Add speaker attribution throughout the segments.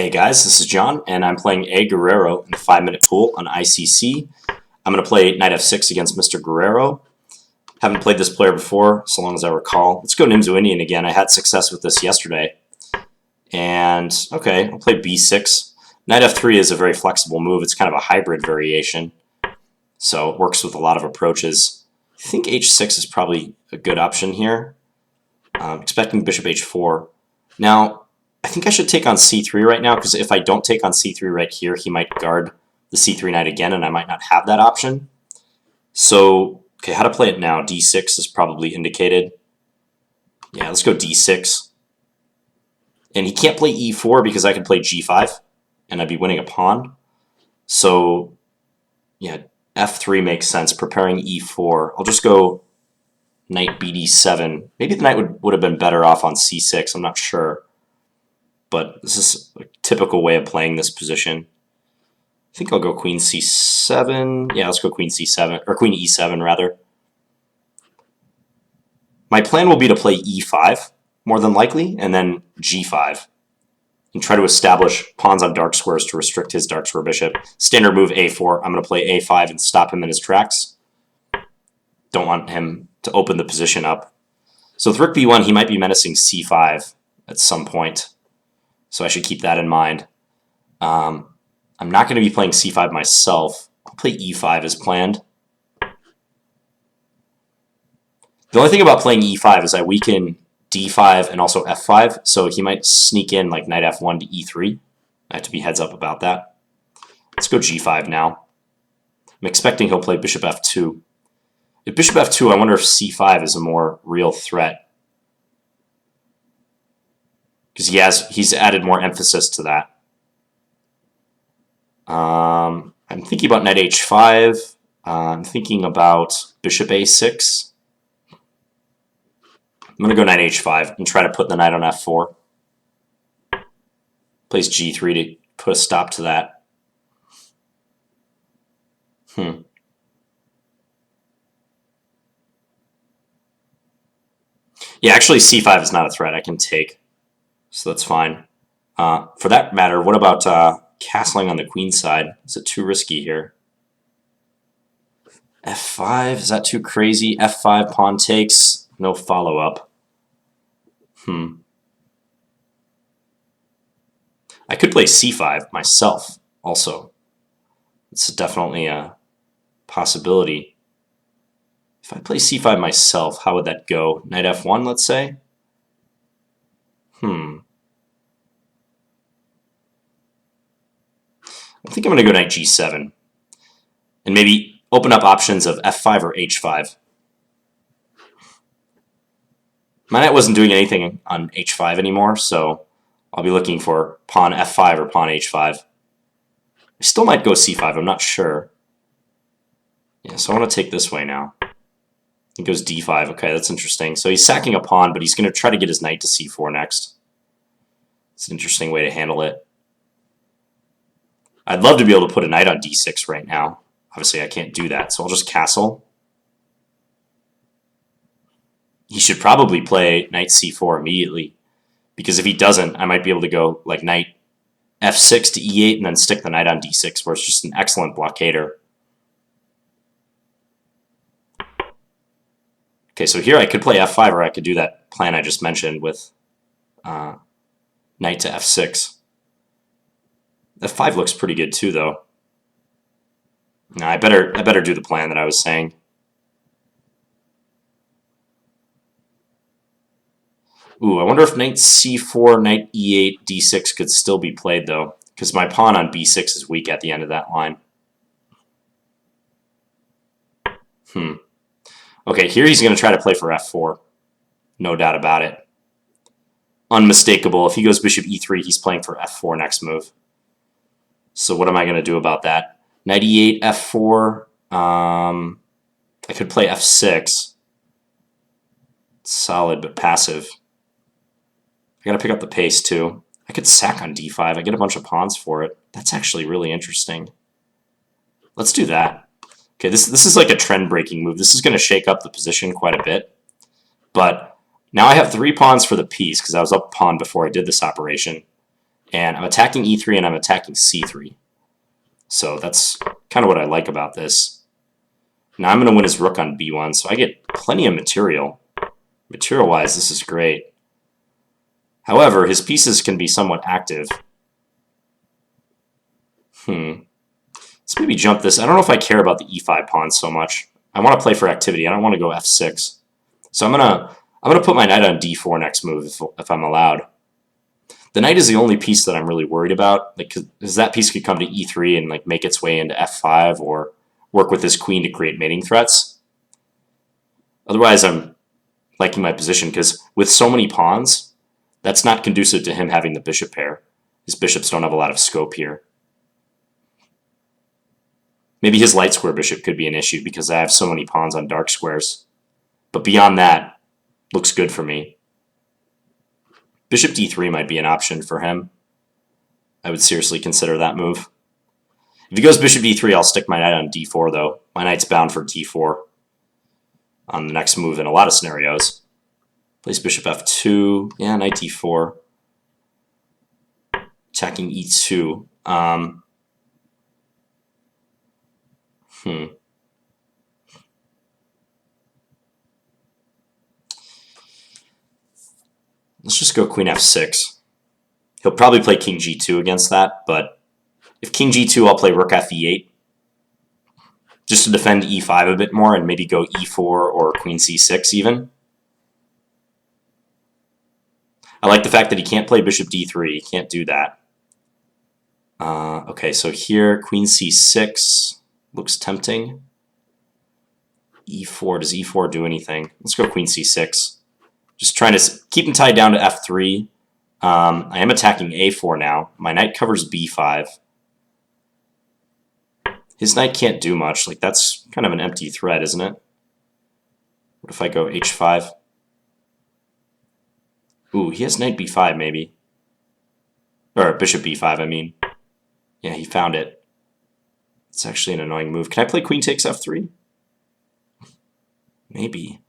Speaker 1: Hey guys, this is John, and I'm playing AGuerrero in the 5-minute pool on ICC. I'm going to play knight f6 against Mr. Guerrero. Haven't played this player before, so long as I recall. Let's go Nimzo-Indian again. I had success with this yesterday. And, okay, I'll play b6. Knight f3 is a very flexible move. It's kind of a hybrid variation, so it works with a lot of approaches. I think h6 is probably a good option here. I'm expecting bishop h4. Now, I think I should take on c3 right now, because if I don't take on c3 right here, he might guard the c3 knight again, and I might not have that option. So, okay, how to play it now? d6 is probably indicated. Yeah, let's go d6. And he can't play e4 because I can play g5, and I'd be winning a pawn. So, yeah, f3 makes sense, preparing e4. I'll just go knight bd7. Maybe the knight would have been better off on c6, I'm not sure. But this is a typical way of playing this position. I think I'll go queen c7. Yeah, let's go queen c7, or queen e7 rather. My plan will be to play e5, more than likely, and then g5. And try to establish pawns on dark squares to restrict his dark square bishop. Standard move a4. I'm going to play a5 and stop him in his tracks. Don't want him to open the position up. So with rook b1, he might be menacing c5 at some point. So I should keep that in mind. I'm not going to be playing c5 myself. I'll play e5 as planned. The only thing about playing e5 is I weaken d5 and also f5, so he might sneak in like knight f1 to e3. I have to be heads up about that. Let's go g5 now. I'm expecting he'll play bishop f2. If bishop f2, I wonder if c5 is a more real threat, because he's added more emphasis to that. I'm thinking about knight h5. I'm thinking about bishop a6. I'm going to go knight h5 and try to put the knight on f4. Plays g3 to put a stop to that. Yeah, actually c5 is not a threat. I can take. So that's fine. For that matter, what about castling on the queen side? Is it too risky here? f5, is that too crazy? f5 pawn takes, no follow-up. I could play c5 myself also. It's definitely a possibility. If I play c5 myself, how would that go? Knight f1, let's say? I think I'm going to go knight g7 and maybe open up options of f5 or h5. My knight wasn't doing anything on h5 anymore, so I'll be looking for pawn f5 or pawn h5. I still might go c5, I'm not sure. Yeah, so I want to take this way now. He goes d5, okay, that's interesting. So he's sacking a pawn, but he's going to try to get his knight to c4 next. It's an interesting way to handle it. I'd love to be able to put a knight on d6 right now. Obviously, I can't do that, so I'll just castle. He should probably play knight c4 immediately, because if he doesn't, I might be able to go like knight f6 to e8 and then stick the knight on d6, where it's just an excellent blockader. Okay, so here I could play f5, or I could do that plan I just mentioned with knight to f6. f5 looks pretty good too, though. No, I better do the plan that I was saying. Ooh, I wonder if knight c4, knight e8, d6 could still be played, though, because my pawn on b6 is weak at the end of that line. Okay, here he's going to try to play for f4. No doubt about it. Unmistakable. If he goes bishop e3, he's playing for f4 next move. So what am I going to do about that? Knight e8, f4. I could play f6. Solid, but passive. I got to pick up the pace, too. I could sack on d5. I get a bunch of pawns for it. That's actually really interesting. Let's do that. Okay, this is like a trend-breaking move. This is going to shake up the position quite a bit. But now I have 3 pawns for the piece, because I was up a pawn before I did this operation. And I'm attacking e3 and I'm attacking c3. So that's kind of what I like about this. Now I'm going to win his rook on b1, so I get plenty of material. Material-wise, this is great. However, his pieces can be somewhat active. Let's maybe jump this. I don't know if I care about the e5 pawn so much. I want to play for activity. I don't want to go f6. So I'm gonna put my knight on d4 next move if I'm allowed. The knight is the only piece that I'm really worried about, like, because that piece could come to e3 and like make its way into f5 or work with this queen to create mating threats. Otherwise, I'm liking my position because with so many pawns, that's not conducive to him having the bishop pair. His bishops don't have a lot of scope here. Maybe his light square bishop could be an issue because I have so many pawns on dark squares. But beyond that, looks good for me. Bishop d3 might be an option for him. I would seriously consider that move. If he goes bishop d3, I'll stick my knight on d4, though. My knight's bound for d4 on the next move in a lot of scenarios. Plays bishop f2. Yeah, knight d4. Attacking e2. Let's just go queen f6. He'll probably play king g2 against that, but if king g2, I'll play rook fe8 just to defend e5 a bit more and maybe go e4 or queen c6 even. I like the fact that he can't play bishop d3. He can't do that. Okay, so here, queen c6 looks tempting. e4, does e4 do anything? Let's go queen c6. Just trying to keep him tied down to f3. I am attacking a4 now. My knight covers b5. His knight can't do much. Like, that's kind of an empty threat, isn't it? What if I go h5? Ooh, he has knight b5 maybe. Or bishop b5, I mean. Yeah, he found it. It's actually an annoying move. Can I play queen takes f3? Maybe.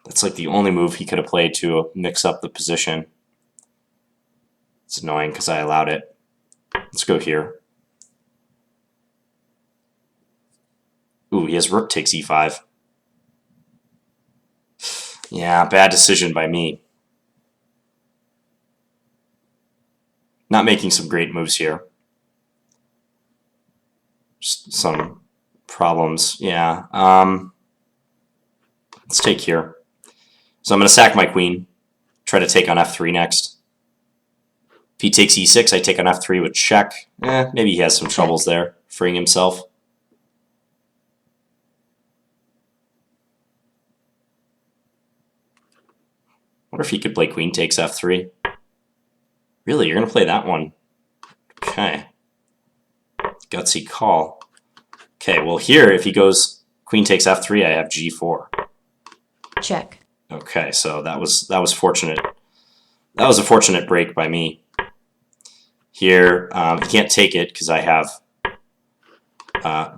Speaker 1: That's like the only move he could have played to mix up the position. It's annoying because I allowed it. Let's go here. Ooh, he has rook takes e5. Yeah, bad decision by me. Not making some great moves here. Just some problems. Yeah. Let's take here. So I'm going to sack my queen. Try to take on f3 next. If he takes e6, I take on f3 with check. Maybe he has some troubles there, freeing himself. Wonder if he could play queen takes f3. Really, you're going to play that one? Okay. Gutsy call. Okay, well here, if he goes queen takes f3, I have g4.
Speaker 2: Check.
Speaker 1: Okay, so that was fortunate. That was a fortunate break by me. Here, he can't take it because I have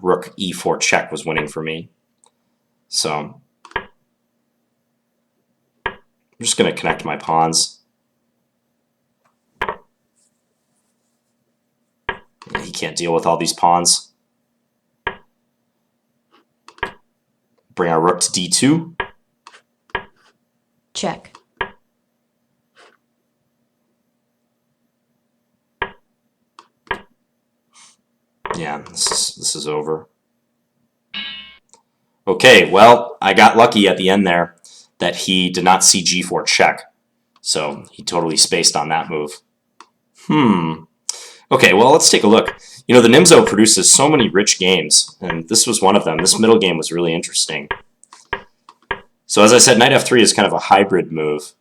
Speaker 1: rook e4 check was winning for me. So I'm just going to connect my pawns. He can't deal with all these pawns. Bring our rook to d2.
Speaker 2: Check.
Speaker 1: Yeah, this is over. Okay, well, I got lucky at the end there that he did not see g4 check. So he totally spaced on that move. Okay, well, let's take a look. You know, the Nimzo produces so many rich games, and this was one of them. This middle game was really interesting. So as I said, knight f3 is kind of a hybrid move.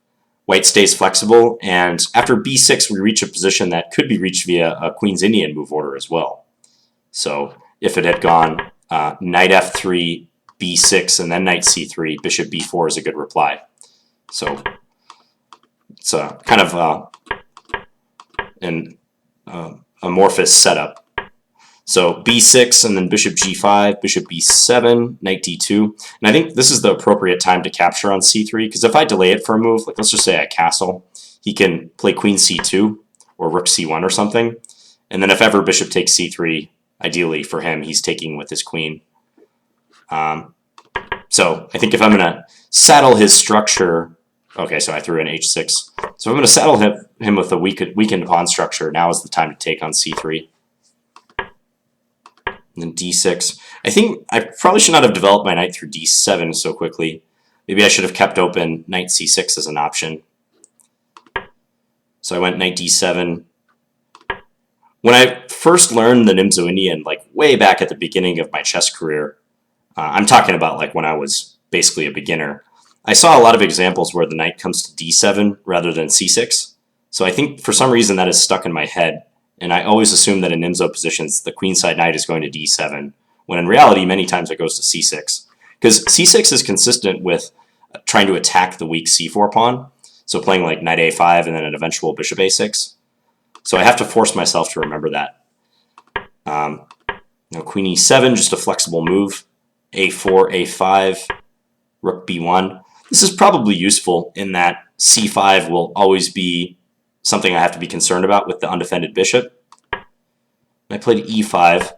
Speaker 1: White stays flexible, and after b6, we reach a position that could be reached via a Queen's Indian move order as well. So if it had gone knight f3, b6, and then knight c3, bishop b4 is a good reply. So it's a kind of an amorphous setup. So b6 and then bishop g5, bishop b7, knight d2. And I think this is the appropriate time to capture on c3, because if I delay it for a move, like let's just say I castle, he can play queen c2 or rook c1 or something. And then if ever bishop takes c3, ideally for him, he's taking with his queen. So I think if I'm going to saddle his structure, okay, so I threw in h6. So I'm going to saddle him with a weakened pawn structure. Now is the time to take on c3. And then d6. I think I probably should not have developed my knight through d7 so quickly. Maybe I should have kept open knight c6 as an option. So I went knight d7. When I first learned the Nimzo-Indian, like way back at the beginning of my chess career, I'm talking about like when I was basically a beginner, I saw a lot of examples where the knight comes to d7 rather than c6. So I think for some reason that is stuck in my head. And I always assume that in Nimzo positions, the queenside knight is going to d7, when in reality, many times it goes to c6. Because c6 is consistent with trying to attack the weak c4 pawn, so playing like knight a5 and then an eventual bishop a6. So I have to force myself to remember that. Queen e7, just a flexible move. a4, a5, rook b1. This is probably useful in that c5 will always be something I have to be concerned about with the undefended bishop. I played e5.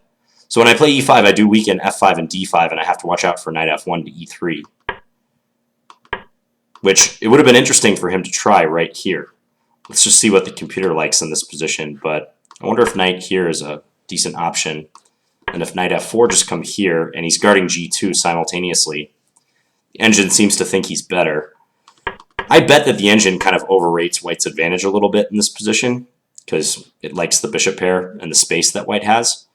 Speaker 1: So when I play e5, I do weaken f5 and d5, and I have to watch out for knight f1 to e3. Which, it would have been interesting for him to try right here. Let's just see what the computer likes in this position, but I wonder if knight here is a decent option. And if knight f4 just come here, and he's guarding g2 simultaneously, the engine seems to think he's better. I bet that the engine kind of overrates white's advantage a little bit in this position, because it likes the bishop pair and the space that white has.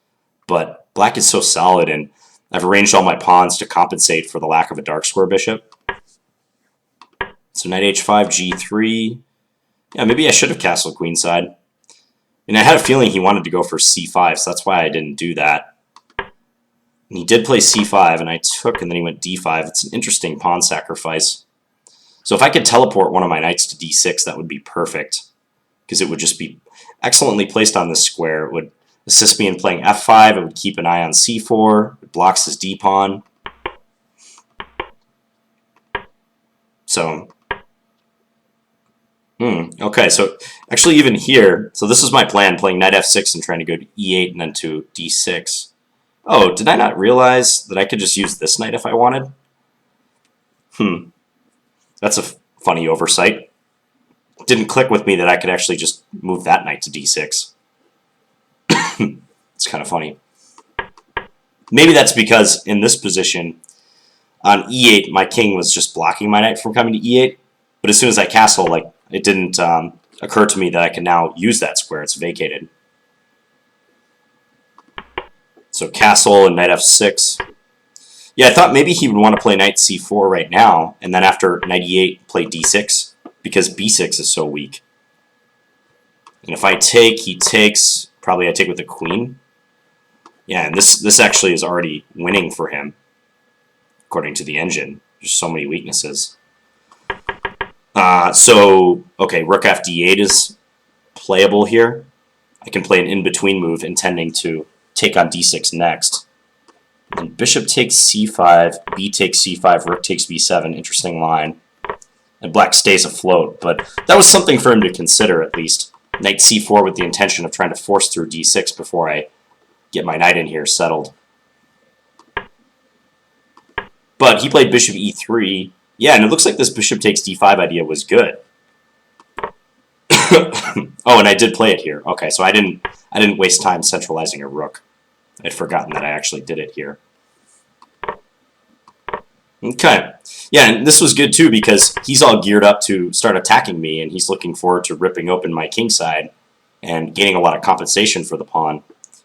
Speaker 1: But black is so solid, and I've arranged all my pawns to compensate for the lack of a dark square bishop. So knight h5, g3. Yeah, maybe I should have castled queenside. And I had a feeling he wanted to go for c5, so that's why I didn't do that. And he did play c5, and I took, and then he went d5. It's an interesting pawn sacrifice. So if I could teleport one of my knights to d6, that would be perfect, because it would just be excellently placed on this square. It would assist me in playing f5. It would keep an eye on c4. It blocks his d-pawn. So, okay, so actually even here, so this is my plan, playing knight f6 and trying to go to e8 and then to d6. Oh, did I not realize that I could just use this knight if I wanted? That's a funny oversight. It didn't click with me that I could actually just move that knight to d6. It's kind of funny. Maybe that's because in this position, on e8, my king was just blocking my knight from coming to e8. But as soon as I castle, like, it didn't occur to me that I can now use that square. It's vacated. So castle and knight f6. Yeah, I thought maybe he would want to play knight c4 right now, and then after knight e8, play d6, because b6 is so weak. And if I take, he takes. Probably I take with the queen. Yeah, and this actually is already winning for him, according to the engine. There's so many weaknesses. Okay, rook f d8 is playable here. I can play an in-between move intending to take on d6 next. And bishop takes c5, b takes c5, rook takes b7, interesting line. And black stays afloat, but that was something for him to consider at least. Knight c4 with the intention of trying to force through d6 before I get my knight in here settled. But he played bishop e3. Yeah, and it looks like this bishop takes d5 idea was good. Oh, and I did play it here. Okay, so I didn't waste time centralizing a rook. I'd forgotten that I actually did it here. Okay. Yeah, and this was good too because he's all geared up to start attacking me, and he's looking forward to ripping open my king side and gaining a lot of compensation for the pawn.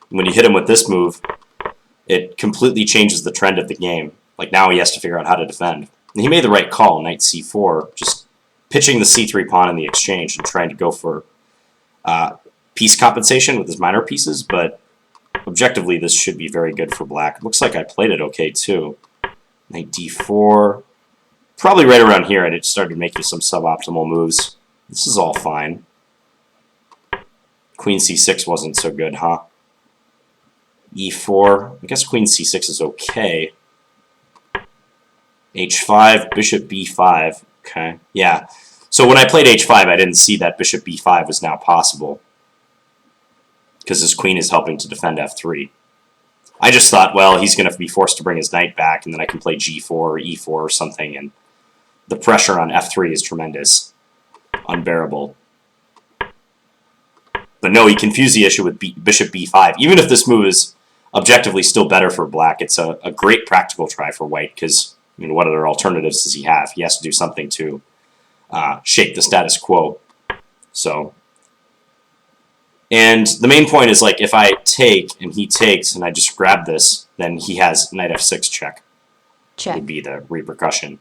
Speaker 1: And when you hit him with this move, it completely changes the trend of the game. Like now he has to figure out how to defend. And he made the right call, knight c4, just pitching the c3 pawn in the exchange and trying to go for piece compensation with his minor pieces, but objectively this should be very good for black. It looks like I played it okay too. Knight d4. Probably right around here I just started making some suboptimal moves. This is all fine. Queen c6 wasn't so good, huh? e4. I guess queen c6 is okay. h5, bishop b5. Okay, yeah. So when I played h5, I didn't see that bishop b5 was now possible, because his queen is helping to defend f3. I just thought, well, he's going to be forced to bring his knight back, and then I can play g4 or e4 or something, and the pressure on f3 is tremendous. Unbearable. But no, he confused the issue with bishop b5. Even if this move is objectively still better for black, it's a great practical try for white, because I mean, what other alternatives does he have? He has to do something to shake the status quo. So, and the main point is, like, if I take and he takes and I just grab this, then he has knight f6 check.
Speaker 2: Check.
Speaker 1: Would be the repercussion.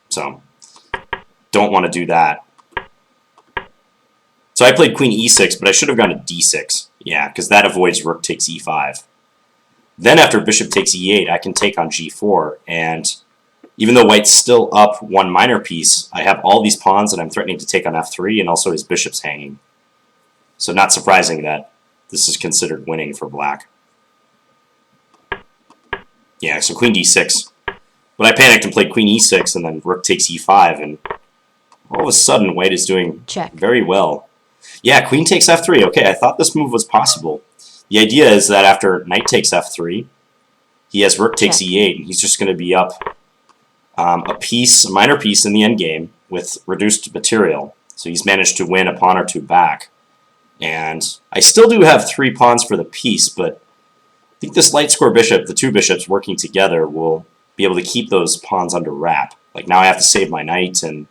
Speaker 1: So, don't want to do that. So I played queen e6, but I should have gone to d6. Yeah, because that avoids rook takes e5. Then after bishop takes e8, I can take on g4, and even though white's still up one minor piece, I have all these pawns that I'm threatening to take on f3, and also his bishop's hanging. So not surprising that this is considered winning for black. Yeah, so queen d6. But I panicked and played queen e6, and then rook takes e5, and all of a sudden white is doing very well. Yeah, queen takes f3. Okay, I thought this move was possible. The idea is that after knight takes f3, he has rook takes e8, and he's just going to be up a minor piece in the endgame with reduced material. So he's managed to win a pawn or two back. And I still do have 3 pawns for the piece, but I think this light square bishop, the two bishops working together, will be able to keep those pawns under wrap. Like, now I have to save my knight, and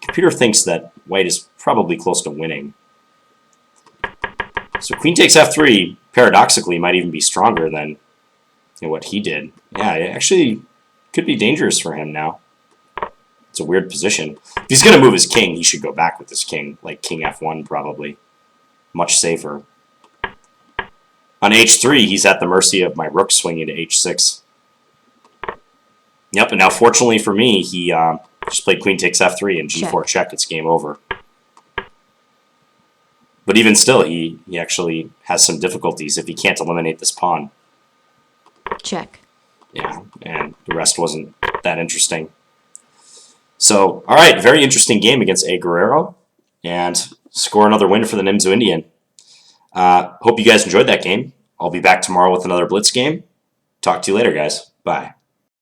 Speaker 1: the computer thinks that white is probably close to winning. So queen takes f3, paradoxically, might even be stronger than what he did. Yeah, it actually could be dangerous for him now. It's a weird position. If he's going to move his king, he should go back with his king, like king f1 probably. Much safer. On h3, he's at the mercy of my rook swinging to h6. Yep, and now fortunately for me, he just played queen takes f3 and g4 check. It's game over. But even still, he actually has some difficulties if he can't eliminate this pawn.
Speaker 2: Check.
Speaker 1: Yeah, and the rest wasn't that interesting. So, all right, very interesting game against AGuerrero, and score another win for the Nimzo-Indian. Hope you guys enjoyed that game. I'll be back tomorrow with another Blitz game. Talk to you later, guys. Bye.